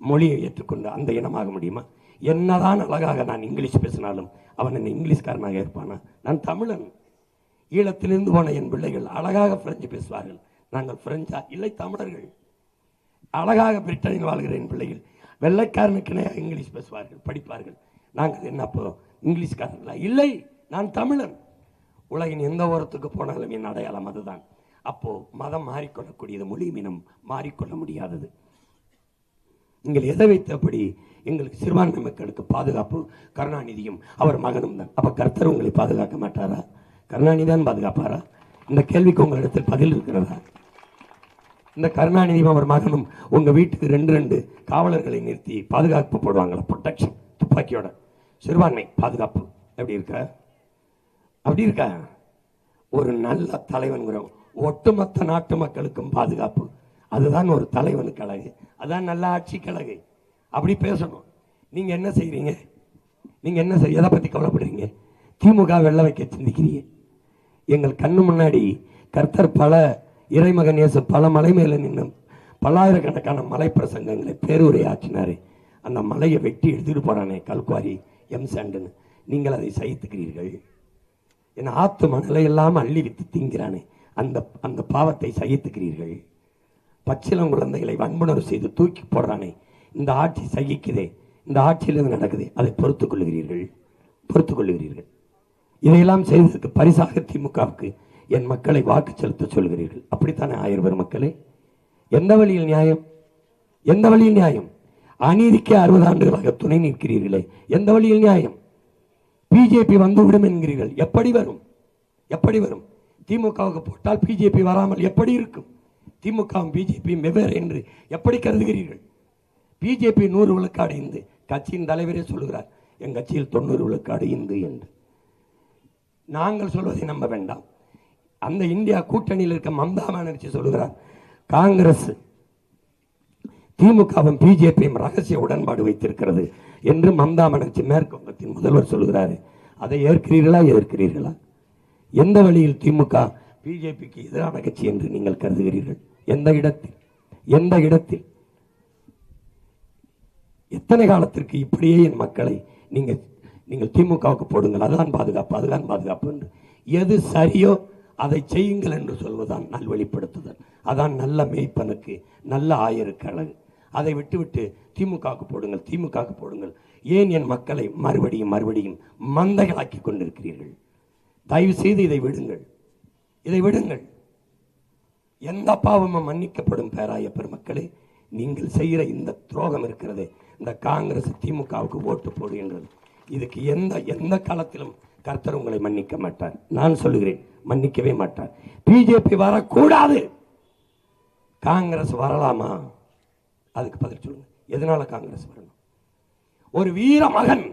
மொழியை ஏற்றுக்கொண்டு அந்த இனமாக முடியுமா? என்னதான் அழகாக நான் இங்கிலீஷ் பேசினாலும் அவன் என்ன இங்கிலீஷ்காரனாக இருப்பானா? நான் தமிழன். ஈழத்திலிருந்து போன என் பிள்ளைகள் அழகாக பிரெஞ்சு பேசுவார்கள். நாங்கள் பிரெஞ்சா? இல்லை, தமிழர்கள். அழகாக பிரிட்டனில் வாழ்கிற என் பிள்ளைகள் வெள்ளைக்காரனுக்கு இங்கிலீஷ் பேசுவார்கள், படிப்பார்கள். நாங்கள் என்ன அப்போ இங்கிலீஷ்காரர்களா? இல்லை, நான் தமிழன். உலகின் எந்த ஓரத்துக்கு போனாலும் என் அடையாளம் அதுதான். அப்போ மதம் மாறிக்கொள்ளக்கூடியது, மொழி மினம் மாறிக்கொள்ள முடியாதது. நீங்கள் எதை வைத்தபடி எங்களுக்கு சிறுபான்மை மக்களுக்கு பாதுகாப்பு கருணாநிதியும் அவர் மகனும் தான். அப்ப கர்த்தர் உங்களை பாதுகாக்க மாட்டாரா? கருணாநிதி தான் பாதுகாப்பாரா? இந்த கேள்விக்கு உங்களிடத்தில் பதில் இருக்கிறதா? இந்த கருணாநிதியும் அவர் மகனும் உங்க வீட்டுக்கு 2 காவலர்களை நிறுத்தி பாதுகாப்பு போடுவாங்களா? ப்ரொடெக்ஷன், துப்பாக்கியோட. சிறுபான்மை பாதுகாப்பு எப்படி இருக்க? அப்படி இருக்க? ஒரு நல்ல தலைவன்கிறோம், ஒட்டுமொத்த நாட்டு மக்களுக்கும் பாதுகாப்பு. அதுதான் ஒரு தலைவனுக்கு அழகு, அதான் நல்ல ஆட்சிக்கு அழகு. அப்படி பேசணும். நீங்க என்ன செய்யறீங்க? நீங்க என்ன செய்ய, எதை பத்தி கவலைப்படுறீங்க? திமுக வெள்ள வைக்க சிந்திக்கிறீங்க. எங்கள் கண்ணு முன்னாடி கர்த்தர் பல இறைமகன் இயேசு பல மலை மேல நின்று பல்லாயிரக்கணக்கான மலை பிரசங்கங்களை பேருரை ஆற்றினாரு. அந்த மலையை வெட்டி எடுத்துட்டு போறானே கல்குவாரி எம் சாண்டுன்னு, நீங்கள் அதை சகித்துக்கிறீர்கள். என் ஆத்து மணலை எல்லாம் அள்ளி வித்து திங்கிறானே அந்த அந்த பாவத்தை சகித்துக்கிறீர்கள். பச்சிலம் குழந்தைகளை வன்புணர்வு செய்து தூக்கி போடுறானே, இந்த ஆட்சி சகிக்குதே, இந்த ஆட்சியில் இது நடக்குது, அதை பொறுத்துக் கொள்ளுகிறீர்கள். இதையெல்லாம் செய்ததற்கு பரிசாக திமுகவுக்கு என் மக்களை வாக்கு செலுத்த சொல்கிறீர்கள். அப்படித்தானே ஆயிரம் மக்களே? எந்த வழியில் நியாயம்? எந்த வழியில் நியாயம்? அநீதிக்கு 60 ஆண்டுகளாக துணை நிற்கிறீர்களே, எந்த வழியில் நியாயம்? பிஜேபி வந்துவிடும் என்கிறீர்கள், எப்படி வரும்? எப்படி வரும்? திமுகவுக்கு போட்டால் பிஜேபி வராமல் எப்படி இருக்கும்? திமுகவும் பிஜேபியும் வெவ்வேறு என்று எப்படி கருதுகிறீர்கள்? பிஜேபி 100 விழுக்காடு இந்து, கட்சியின் தலைவரே சொல்லுகிறார் என் கட்சியில் 90 விழுக்காடு இந்து என்று. நாங்கள் சொல்வதை நம்ப வேண்டாம். அந்த இந்தியா கூட்டணியில் இருக்க மம்தா பானர்ஜி சொல்லுகிறார், காங்கிரஸ் திமுகவும் பிஜேபியும் ரகசிய உடன்பாடு வைத்திருக்கிறது என்று மம்தா பானர்ஜி மேற்கு வங்கத்தின் முதல்வர் சொல்லுகிறாரு. அதை ஏற்கிறீர்களா? எதிர்க்கிறீர்களா? எந்த வழியில் திமுக பிஜேபிக்கு எதிரான கட்சி என்று நீங்கள் கருதுகிறீர்கள்? எந்த இடத்தில்? எந்த இடத்தில்? எத்தனை காலத்திற்கு இப்படியே என் மக்களை நீங்கள் திமுகவுக்கு போடுங்கள், அதுதான் பாதுகாப்பு, அதுதான் பாதுகாப்பு என்று. எது சரியோ அதை செய்யுங்கள் என்று சொல்வதுதான் நல்வழிப்படுத்துதல். அதான் நல்ல மேய்ப்பனுக்கு நல்ல ஆயருக்கு அழகு. அதை விட்டுவிட்டு திமுகவுக்கு போடுங்கள், திமுகவுக்கு போடுங்கள். ஏன் என் மக்களை மறுபடியும் மந்தைகளாக்கி கொண்டிருக்கிறீர்கள்? தயவு செய்து இதை விடுங்கள், இதை விடுங்கள். எந்த பாவமும் மன்னிக்கப்படும் பேராய பெருமக்களே, நீங்கள் செய்கிற இந்த துரோகம் இருக்கிறது, இந்த காங்கிரஸ் திமுகவுக்கு ஓட்டு போடுகின்றது, இதுக்கு எந்த காலத்திலும் கர்த்தர் உங்களை மன்னிக்க மாட்டார். நான் சொல்லுகிறேன், மன்னிக்கவே மாட்டார். பிஜேபி வரக்கூடாது, காங்கிரஸ் வரலாமா? அதுக்கு பதில் சொல்லுங்க. எதனால காங்கிரஸ் வரணும்? ஒரு வீர மகன்,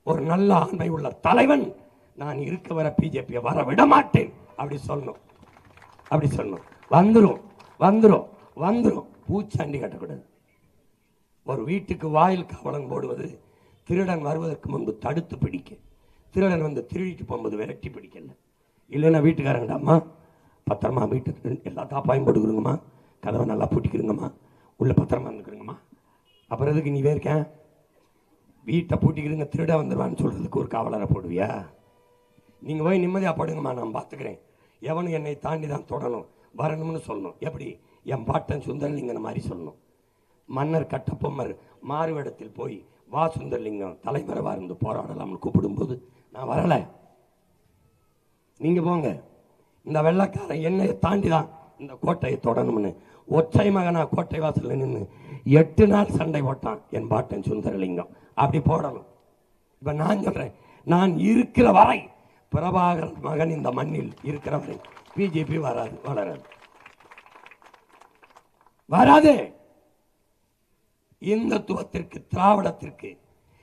ஒரு நல்ல ஆண்மை உள்ள தலைவன், நான் இருக்க வர பிஜேபியை வர விட மாட்டேன் அப்படி சொல்லணும். அப்படி சொல்லணும். வந்துரும். பூச்சாண்டி கட்டக்கூடாது. ஒரு வீட்டுக்கு வாயில் காவலன் போடுவது திருடன் வருவதற்கு முன்பு தடுத்து பிடிக்க. திருடன் வந்து திருடிட்டு போகும்போது விரட்டி பிடிக்கல. இல்லைன்னா வீட்டுக்காரங்கடா, அம்மா பத்திரமா வீட்டுக்கு எல்லா தாப்பாயும் போட்டுக்கிறோங்கம்மா, கதவை நல்லா பூட்டிக்கிறோங்கம்மா, உள்ள பத்திரமா இருந்துக்கிறோங்கம்மா. அப்புறம் எதுக்கு நீ இருக்கேன் வீட்டை பூட்டிக்கிறீங்க, திருட வந்துடுவான்னு சொல்றதுக்கு ஒரு காவலரை போடுவியா? நீங்க போய் நிம்மதியா படுங்கம்மா, நான் பார்த்துக்கிறேன், எவனும் என்னை தாண்டி தான் தொடணும் வரணும்னு சொல்லணும். எப்படி? என் பாட்டன் சுந்தரலிங்கன் மாதிரி சொல்லணும். மன்னர் கட்டபொம்மர் மாறுவேடத்தில் போய் வா சுந்தரலிங்கம் தலைமறைவா இருந்து போராடலாம்னு கூப்பிடும்போது நான் வரல, நீங்க போங்க, இந்த வெள்ளக்காரன் என்னை தாண்டி தான் இந்த கோட்டையை தொடணும்னு ஒற்றை மகனா கோட்டை வாசல்ல நின்று 8 நாள் சண்டை போட்டான் என் பாட்டன் சுந்தரலிங்கம். அப்படி போடணும். இப்ப நான் சொல்றேன், நான் இருக்கிற வரை, பிரபாகர் மகன் இந்த மண்ணில் இருக்கிற வரை பிஜேபி வராது. இந்துத்துவத்திற்கு, திராவிடத்திற்கு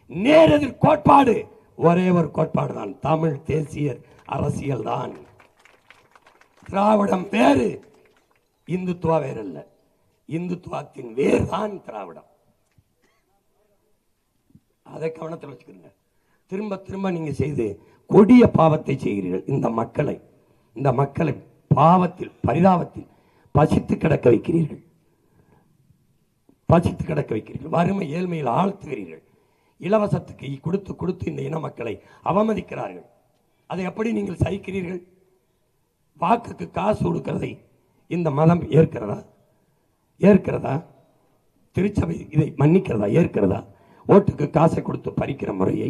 நேரெதிர் கோட்பாடு ஒரே ஒரு கோட்பாடு தான், தமிழ் தேசிய அரசியல் தான். திராவிடம் வேறு, இந்துத்துவா வேறல்ல. இந்துத்துவத்தின் வேறு தான் திராவிடம். அதை கவனத்தில் வச்சுக்கிறீங்க. திரும்ப திரும்ப நீங்க செய்து கொடிய பாவத்தை செய்கிறீர்கள். இந்த மக்களை பாவத்தில், பரிதாபத்தில் பசித்து கிடக்க வைக்கிறீர்கள். பசித்து கிடக்க வைக்கிறீர்கள், வறுமை ஏழ்மையில் ஆழ்த்துகிறீர்கள், இலவசத்துக்கு கொடுத்து கொடுத்து இந்த இன மக்களை அவமதிக்கிறார்கள். அதை எப்படி நீங்கள் சகிக்கிறீர்கள்? வாக்குக்கு காசு கொடுக்கிறதை இந்த மதம் ஏற்கிறதா? ஏற்கிறதா? திருச்சபை இதை மன்னிக்கிறதா? ஏற்கிறதா? ஓட்டுக்கு காசை கொடுத்து பறிக்கிற முறையை,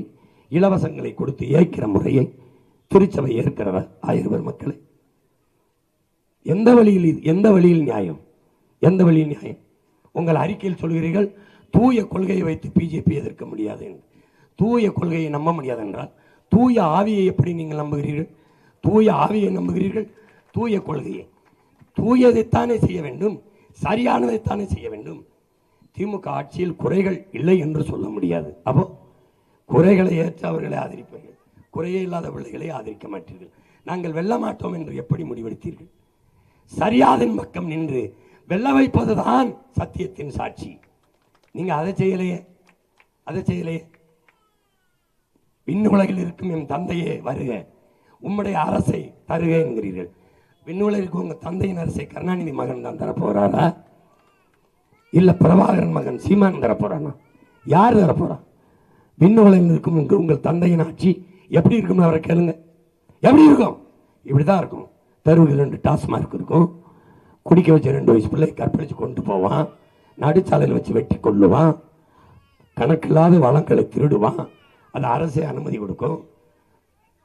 இலவசங்களை கொடுத்து ஏற்கிற முறையை திருச்சபை ஏற்கிறதா? 1000 பேர் மக்களை எந்த வழியில் நியாயம்? எந்த வழியில் நியாயம்? உங்கள் அறிக்கையில் சொல்கிறீர்கள் தூய கொள்கையை வைத்து பிஜேபி எதிர்க்க முடியாது என்று. தூய கொள்கையை நம்ப முடியாது என்றால் தூய ஆவியை எப்படி நீங்கள் நம்புகிறீர்கள்? தூய ஆவியை நம்புகிறீர்கள், தூய கொள்கையை. தூயதைத்தானே செய்ய வேண்டும், சரியானதைத்தானே செய்ய வேண்டும். திமுக ஆட்சியில் குறைகள் இல்லை என்று சொல்ல முடியாது. அப்போ குறைகளை ஏற்று அவர்களை ஆதரிப்பீர்கள், குறையே இல்லாத பிள்ளைகளை ஆதரிக்க மாட்டீர்கள். நாங்கள் வெல்ல மாட்டோம் என்று எப்படி முடிவெடுத்தீர்கள்? சரியாதின் பக்கம் நின்று வெல்ல வைப்பதுதான் சத்தியத்தின் சாட்சி. நீங்க அதை செய்யலையே, அதை செய்யலையே. விண்ணுலகில் இருக்கும் என் தந்தையே வருக, உம்முடைய அரசை தருக என்கிறீர்கள். விண்ணுலகிற்கு உங்க தந்தையின் அரசை கருணாநிதி மகன் தான் தரப்போறாரா, இல்ல பிரபாகரன் மகன் சீமான் தரப்போறானா? யார் தரப்போறா? விண்ணுலகில் இருக்கும் உங்கள் தந்தையின் ஆட்சி எப்படி இருக்கும்னு அவரை கேளுங்க. எப்படி இருக்கும்? இப்படிதான் இருக்கும். தெருவுக்கு 2 டாஸ்மார்க் இருக்கும், குடிக்க வச்ச 2 வயசு பிள்ளை கற்பழிச்சு கொண்டு போவான், நடுச்சாலையில் வச்சு வெட்டி கொள்ளுவான், கணக்கில்லாத வளங்களை திருடுவான், அது அரசே அனுமதி கொடுக்கும்.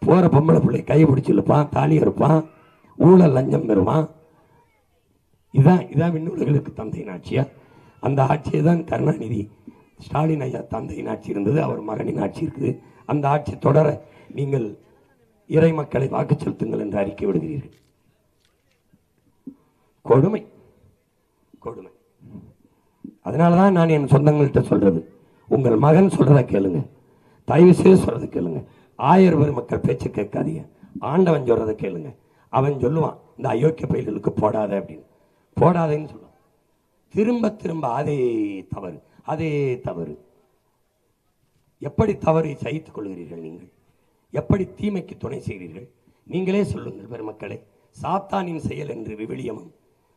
போற பொம்பளை பிள்ளை கையை பிடிச்சி இழுப்பான், தாலி இருப்பான், ஊழல் லஞ்சம் பெறுவான். இதான் விண்ணுலகளுக்கு தந்தையின் ஆட்சியா? அந்த ஆட்சியை தான் கருணாநிதி ஸ்டாலின் ஐயா தந்தையின் ஆட்சி இருந்தது, அவர் மகனின் ஆட்சி இருக்குது. அந்த ஆட்சி தொடர நீங்கள் இறை மக்களை வாக்கு செலுத்துங்கள் என்று அறிக்கை விடுகிறீர்கள். கொடுமை, கொடுமை. அதனாலதான் நான் என் சொந்தங்கள்கிட்ட சொல்றது, உங்கள் மகன் சொல்றதை கேளுங்க, தயவு செய்து சொல்றதை கேளுங்க. 1000 பேர் மக்கள் பேச்சு கேட்காதீங்க. ஆண்டவன் சொல்றதை கேளுங்க. அவன் சொல்லுவான், இந்த அயோக்கிய பயிர்களுக்கு போடாத அப்படின்னு. போடாதேன்னு சொல்லுவான். திரும்ப திரும்ப அதே தவறு, அதே தவறு. எப்படி தவறை சகித்துக் கொள்கிறீர்கள் நீங்கள்? எப்படி தீமைக்கு துணை செய்கிறீர்கள்? நீங்களே சொல்லுங்கள் பெருமக்களே. சாத்தானின் செயல் என்று விவிலியமும்,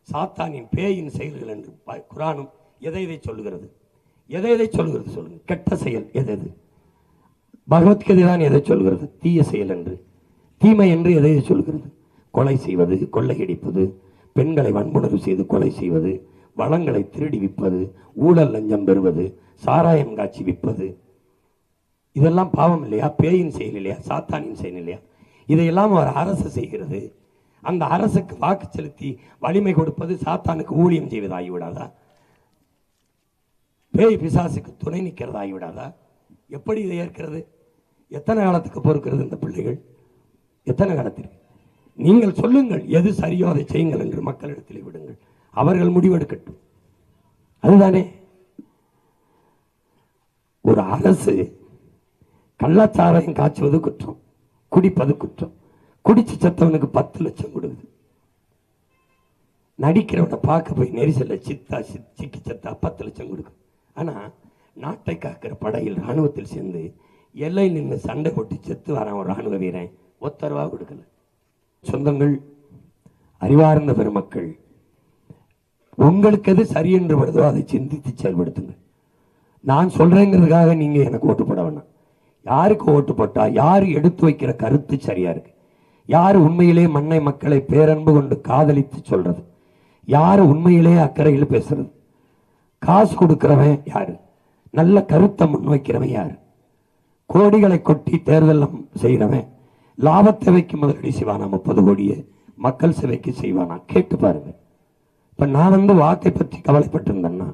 சாத்தானின் பேயின் செயல்கள் என்று குரானும் எதை சொல்லுகிறது? எதை சொல்லுகிறது சொல்லுங்க. கெட்ட செயல் எது? பகவத்கீதை தான் எதை சொல்கிறது? தீய செயல் என்று, தீமை என்று எதை சொல்கிறது? கொலை செய்வது, கொள்ளையடிப்பது, பெண்களை வன்புணர்வு செய்து கொலை செய்வது, வளங்களை திருடி விற்பது, ஊழல் லஞ்சம் பெறுவது, சாராயம் காட்சி விற்பது, இதெல்லாம் பாவம் இல்லையா? பேயின் செயல் இல்லையா? சாத்தானின் செயல் இல்லையா? இதையெல்லாம் ஒரு அரசு செய்கிறது. அந்த அரசுக்கு வாக்கு செலுத்தி வலிமை கொடுப்பது சாத்தானுக்கு ஊழியம் செய்வது ஆகிவிடாதா? பேய் பிசாசுக்கு துணை நிற்கிறது ஆகிவிடாதா? எப்படி இதை ஏற்கிறது? எத்தனை காலத்துக்கு பொறுக்கிறது இந்த பிள்ளைகள்? எத்தனை காலத்திற்கு? நீங்கள் சொல்லுங்கள், எது சரியோ அதை செய்யுங்கள் என்று மக்களிடத்தில் விடுங்கள், அவர்கள் முடிவெடுக்கட்டும். அதுதானே ஒரு அரசு. கள்ளச்சாராயம் காய்ச்சுவது குற்றம், குடிப்பது குற்றம். குடிச்சு செத்தவனுக்கு 10 லட்சம் கொடுக்குது. நடிக்கிறவனை பார்க்க போய் நெரிசல்ல சிக்கி செத்தா 10 லட்சம் கொடுக்கும். ஆனா நாட்டை காக்கிற படையில் ராணுவத்தில் சேர்ந்து எல்லையில் நின்று சண்டை போட்டு செத்து வரான் ஒரு ராணுவ வீரன், 1 ரூபா கொடுக்கல. சொந்தங்கள், அறிவார்ந்த பெருமக்கள், உங்களுக்கு எது சரி என்று வருதோ அதை சிந்தித்து செயல்படுத்துங்க. நான் சொல்றேங்கிறதுக்காக நீங்க எனக்கு ஓட்டு போட வேணாம். யாருக்கு ஓட்டு போட்டா, யாரு எடுத்து வைக்கிற கருத்து சரியா இருக்கு, யாரு உண்மையிலே மண்ணை மக்களை பேரன்பு கொண்டு காதலித்து சொல்றது, யாரு உண்மையிலே அக்கறையில் பேசுறது, காசு கொடுக்கிறவன் யாரு, நல்ல கருத்தை முன்வைக்கிறவன் யாரு, கோடிகளை கொட்டி தேர்தல் செய்கிறவன் லாபத்தை வைக்கு முதலீடு செய்வானா, 30 கோடியை மக்கள் சேவைக்கு செய்வானா? கேட்டு பாருங்க. இப்ப நான் வாக்கை பற்றி கவலைப்பட்டிருந்தேன்னா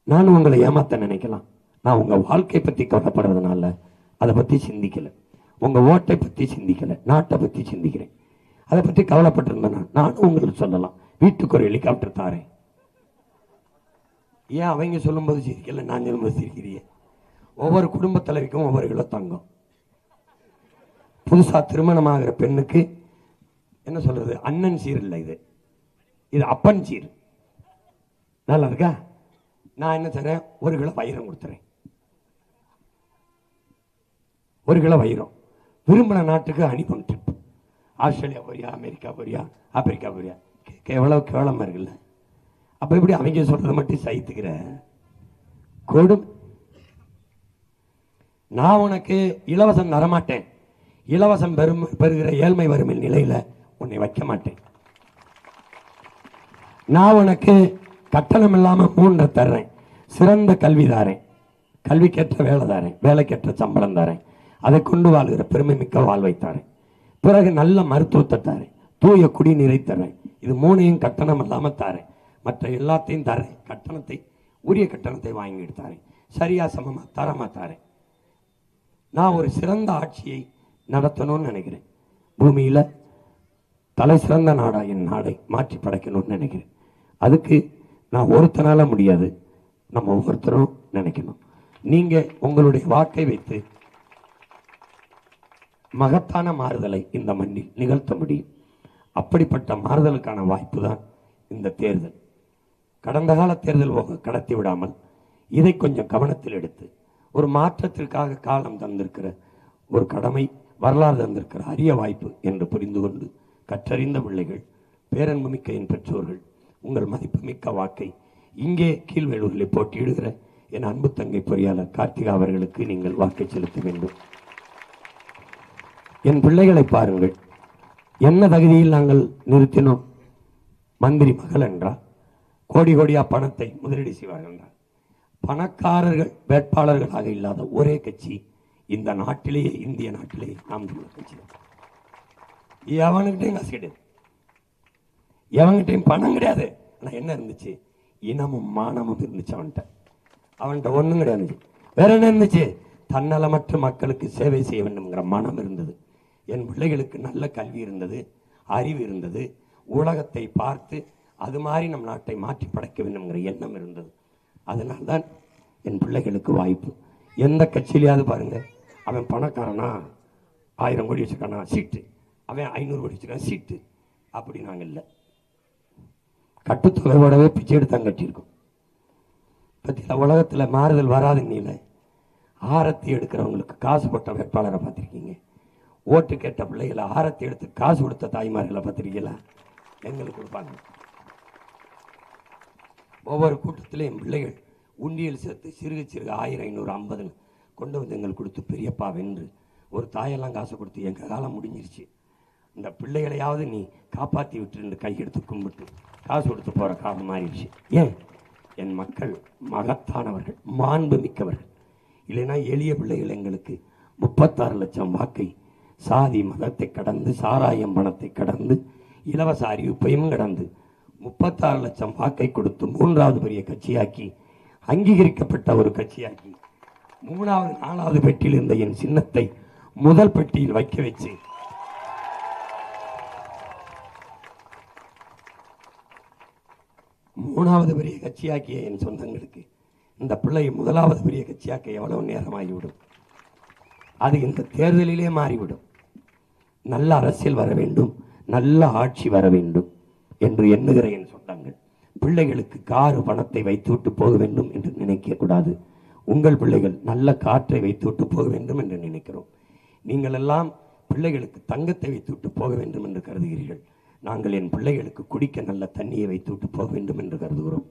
நான் உங்களை ஏமாத்த நினைக்கலாம். நான் உங்க வாழ்க்கை பற்றி கவலைப்படுறதுனால அதை பத்தி சிந்திக்கல, உங்க ஓட்டை பத்தி சிந்திக்கல, நாட்டை பத்தி சிந்திக்கிறேன். அதை பத்தி கவலைப்பட்டிருந்தேன்னா நானும் உங்களுக்கு சொல்லலாம், வீட்டுக்கு ஒரு ஹெலிகாப்டர் தாரேன். ஏன் அவங்க சொல்லும்போது சிரிக்கல, நான் சொல்லும்போது சிரிக்கிறீங்க? ஒவ்வொரு குடும்ப தலைவிக்கும் ஒவ்வொரு கிலோ தங்கம். புதுசா திருமணமாகிற பெண்ணுக்கு என்ன சொல்றது, அண்ணன் சீர் இல்லை, இது அப்பன் சீர். நல்லா இருக்கா? நான் என்ன செய்றேன், 1 கிலோ வைரம் கொடுத்துறேன். 1 கிலோ வைரம். விரும்பின நாட்டுக்கு அனுப்பி ட்ரிப். ஆஸ்திரேலியா போறியா, அமெரிக்கா போறியா, ஆப்பிரிக்கா போறியா? எவ்வளவு கேவலமா இருக்குல்ல? அப்ப எப்படி அவங்க சொல்றதை மட்டும் சகித்துக்கிற கொடும். நான் உனக்கு இலவசம் தரமாட்டேன், இலவசம் பெறுகிற ஏழ்மை வறுமை நிலையில உன்னை வைக்க மாட்டேன். நான் உனக்கு கட்டணம் இல்லாம 3 தர்றேன், சிறந்த கல்வி தாரேன், கல்விக்கேற்ற வேலை தாரேன், வேலைக்கேற்ற சம்பளம் தாரேன், அதை கொண்டு வாழ்கிற பெருமை மிக்க வாழ்வை தாரேன், பிறகு நல்ல மருத்துவத்தை தாரேன், தூய குடிநீரை தரேன். இது 3ஐயும் கட்டணம் இல்லாம தாரேன், மற்ற எல்லாத்தையும் தரேன், கட்டணத்தை உரிய கட்டணத்தை வாங்கிட்டு தாரேன், சரியா சமமா தரமா தாரேன். நான் ஒரு சிறந்த ஆட்சியை நடத்தணும்னு நினைக்கிறேன், பூமியில தலை சிறந்த நாடா என் நாடை மாற்றி படைக்கணும்னு நினைக்கிறேன். அதுக்கு நான் ஒருத்தனால முடியாது, நம்ம ஒவ்வொருத்தரும் நினைக்கணும். நீங்க உங்களுடைய வாக்கை வைத்து மகத்தான மாறுதலை இந்த மண்ணில் நிகழ்த்த முடியும். அப்படிப்பட்ட மாறுதலுக்கான வாய்ப்பு தான் இந்த தேர்தல். கடந்த கால தேர்தல் கடத்தி விடாமல் இதை கொஞ்சம் கவனத்தில் எடுத்து ஒரு மாற்றத்திற்காக காலம் தந்திருக்கிற ஒரு கடமை, வரலாறு தந்திருக்கிற அரிய வாய்ப்பு என்று புரிந்து கொண்டு கற்றறிந்த பிள்ளைகள், பேரன்புமிக்க என் பெற்றோர்கள், உங்கள் மதிப்புமிக்க வாக்கை இங்கே கீழ்வேலூரில் போட்டியிடுகிற என் அன்பு தங்கை பொறியாளர் கார்த்திகா அவர்களுக்கு நீங்கள் வாக்கை செலுத்த வேண்டும். என் பிள்ளைகளை பாருங்கள், என்ன தகுதியில் நாங்கள் நிறுத்தினோம்? மந்திரி மகள் என்றார், கோடி கோடியா பணத்தை முதலீடு செய்வார்கள் என்றார். பணக்காரர்கள் வேட்பாளர்களாக இல்லாத ஒரே கட்சி இந்த நாட்டிலேயே, இந்திய நாட்டிலேயே நாம் தமிழர் கட்சி தான். எவனுக்கிட்டையும் காசு கிடையாது, எவன்கிட்டையும் பணம் கிடையாது. ஆனால் என்ன இருந்துச்சு? இனமும் மானமும் இருந்துச்சு. அவன்கிட்ட ஒன்றும் கிடையாது. வேற என்ன இருந்துச்சு? தன்னலமற்ற மக்களுக்கு சேவை செய்ய வேண்டும்ங்கிற மனம் இருந்தது. என் பிள்ளைகளுக்கு நல்ல கல்வி இருந்தது, அறிவு இருந்தது, உலகத்தை பார்த்து அது மாதிரி நம் நாட்டை மாற்றி படைக்க வேண்டும்ங்கிற எண்ணம் இருந்தது. அதனால்தான் என் பிள்ளைகளுக்கு வாய்ப்பு. எந்த கட்சியிலையாவது பாருங்க, அவன் பணக்காரனா 1000 கோடி வச்சுக்கானா சீட்டு, அவன் 500 கோடி வச்சுக்கான் சீட்டு, அப்படி நாங்கள் இல்லை. கட்டுத்தொகையோடவே பிச்சை எடுத்தாங்க கட்டியிருக்கோம். பத்தியில் உலகத்தில் மாறுதல் வராதுங்கல்ல. ஆரத்தி எடுக்கிறவங்களுக்கு காசு போட்ட வேட்பாளரை பார்த்துருக்கீங்க? ஓட்டு கேட்ட பிள்ளைகளை ஆரத்தி எடுத்து காசு கொடுத்த தாய்மார்களை பார்த்துருக்கீங்களா? எங்களுக்கு கொடுப்பாங்க. ஒவ்வொரு கூட்டத்திலும் என் பிள்ளைகள் உண்டியல் சேர்த்து சிறுக சிறுக 1000, 500, 50 கொண்டு வந்து எங்களுக்கு கொடுத்து பெரியப்பா வென்று ஒரு தாயெல்லாம் காசு கொடுத்து எங்கள் காலம் முடிஞ்சிருச்சு, இந்த பிள்ளைகளையாவது நீ காப்பாற்றி விட்டு கையெடுத்து கும்பிட்டு காசு கொடுத்து போகிற காலம் மாறிடுச்சு. ஏன்? என் மக்கள் மகத்தானவர்கள், மாண்பு மிக்கவர்கள். இல்லைன்னா எளிய பிள்ளைகள் எங்களுக்கு 36 லட்சம் வாக்கை சாதி மதத்தை கடந்து, சாராயம் பணத்தை கடந்து, இலவச அறிவிப்பையும் கடந்து 36 லட்சம் வாக்கை கொடுத்து 3வது பெரிய கட்சியாக்கி, அங்கீகரிக்கப்பட்ட ஒரு கட்சியாக்கி, 3வது 4வது பெட்டியில் இருந்த என் சின்னத்தை முதல் பெட்டியில் வைக்க வச்சு 3வது பெரிய கட்சியாக்கிய என் சொந்தங்களுக்கு இந்த பிள்ளை 1வது பெரிய கட்சியாக்க எவ்வளவு நேரமாகிவிடும்? அது இந்த தேர்தலிலே மாறிவிடும். நல்ல அரசியல் வர வேண்டும், நல்ல ஆட்சி வர வேண்டும் என்று எண்ணுகிற என் சொந்தங்கள், பிள்ளைகளுக்கு காரு பணத்தை வைத்துவிட்டு போக வேண்டும் என்று நினைக்க கூடாது. உங்கள் பிள்ளைகள் நல்ல காற்றை வைத்துவிட்டு போக வேண்டும் என்று நினைக்கிறோம். நீங்கள் எல்லாம் பிள்ளைகளுக்கு தங்கத்தை வைத்துவிட்டு போக வேண்டும் என்று கருதுகிறீர்கள். நாங்கள் என் பிள்ளைகளுக்கு குடிக்க நல்ல தண்ணியை வைத்துவிட்டு போக வேண்டும் என்று கருதுகிறோம்.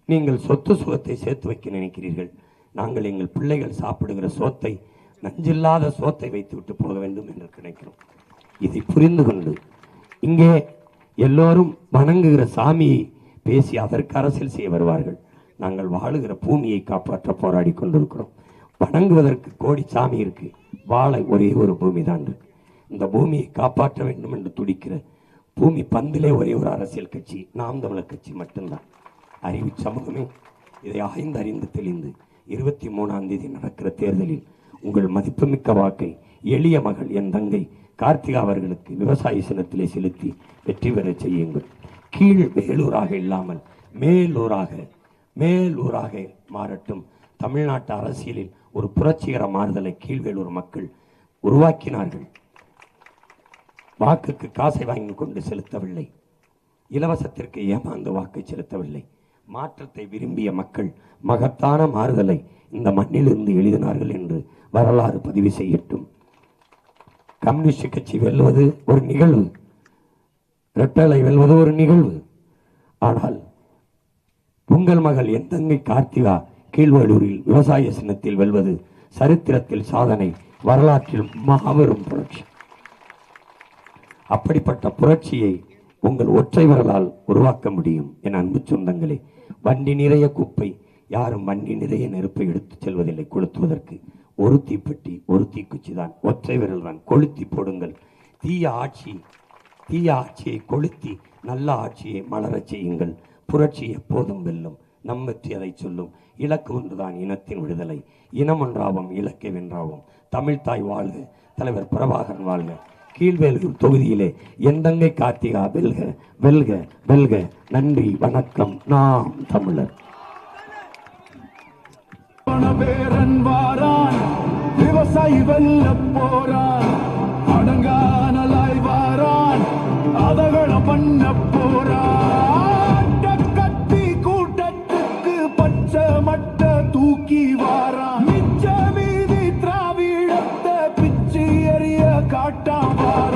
நீங்கள் சொத்து சுகத்தை சேர்த்து வைக்க நினைக்கிறீர்கள். நாங்கள் எங்கள் பிள்ளைகள் சாப்பிடுகிற சோத்தை, நஞ்சில்லாத சோத்தை வைத்துவிட்டு போக வேண்டும் என்று நினைக்கிறோம். இதை புரிந்து கொண்டு இங்கே எல்லோரும் வணங்குகிற சாமியை பேசி அதற்கு அரசியல் செய்ய வருவார்கள். நாங்கள் வாழுகிற பூமியை காப்பாற்ற போராடி கொண்டிருக்கிறோம். வணங்குவதற்கு கோடி சாமி இருக்கு, வாழ ஒரே ஒரு பூமி தான் இருக்கு. இந்த பூமியை காப்பாற்ற வேண்டும் என்று துடிக்கிற பூமி பந்திலே ஒரே ஒரு அரசியல் கட்சி, நாம் தமிழர் கட்சி மட்டும்தான். அறிவு சமூகமே இதை ஆய்ந்து அறிந்து தெளிந்து 23ஆம் தேதி நடக்கிற தேர்தலில் உங்கள் மதிப்புமிக்க வாக்கை எளிய மகள் என் தங்கை கார்த்திகா அவர்களுக்கு விவசாய சின்னத்திலே செலுத்தி வெற்றி பெற செய்யுங்கள். கீழ் வேலூராக இல்லாமல் மேலூராக மாறட்டும். தமிழ்நாட்டு அரசியலில் ஒரு புரட்சிகர மாறுதலை கீழ்வேலூர் மக்கள் உருவாக்கினார்கள். வாக்குக்கு காசை வாங்கி கொண்டு செலுத்தவில்லை, இலவசத்திற்கு ஏமாந்து வாக்கை செலுத்தவில்லை. மாற்றத்தை விரும்பிய மக்கள் மகத்தான மாறுதலை இந்த மண்ணிலிருந்து எழுதினார்கள் என்று வரலாறு பதிவு செய்யட்டும். கம்யூனிஸ்ட் கட்சி வெல்வது ஒரு நிகழ்வு, இரட்டலை வெல்வது ஒரு நிகழ்வு. ஆனால் உங்கள் மகள் என் தங்கை கார்த்திகா கீழ்வளூரில் விவசாய சின்னத்தில் வெல்வது சரித்திரத்தில் சாதனை, வரலாற்றில் மாபெரும் புரட்சி. அப்படிப்பட்ட புரட்சியை உங்கள் ஒற்றை விரலால் உருவாக்க முடியும். என் அன்பு சொந்தங்களே, வண்டி நிறைய குப்பை, யாரும் வண்டி நிறைய நெருப்பை எடுத்துச் செல்வதில்லை. கொளுத்துவதற்கு ஒரு தீப்பெட்டி, ஒரு தீக்குச்சி தான், ஒற்றை விரல் தான். கொளுத்தி போடுங்கள். தீய ஆட்சியை கொளுத்தி நல்ல ஆட்சியை மலரச் செய்யுங்கள். புரட்சி எப்போதும் வெல்லும். நம் வெற்றி அதை சொல்லும். இலக்கு ஒன்றுதான், இனத்தின் விடுதலை. இனம் ஒன்றாவும் இலக்கை வென்றாவும். தமிழ்தாய் வாழ்க, தலைவர் பிரபாகரன் வாழ்க. கீழ்வேலூர் தொகுதியிலே என் தங்கை கார்த்திகா வெல்க, வெல்க, வெல்க. நன்றி, வணக்கம். நாம் தமிழர். விவசாயி வெல்ல போறான், அடங்கானலாய் வாரான், அதகளம் பண்ண போறான். கத்தி கூட்டத்துக்கு பச்சை மட்ட தூக்கி வாரான். மிச்ச மீதி திராவிடத்தை பிச்சு எறிய காட்டான் வாரான்.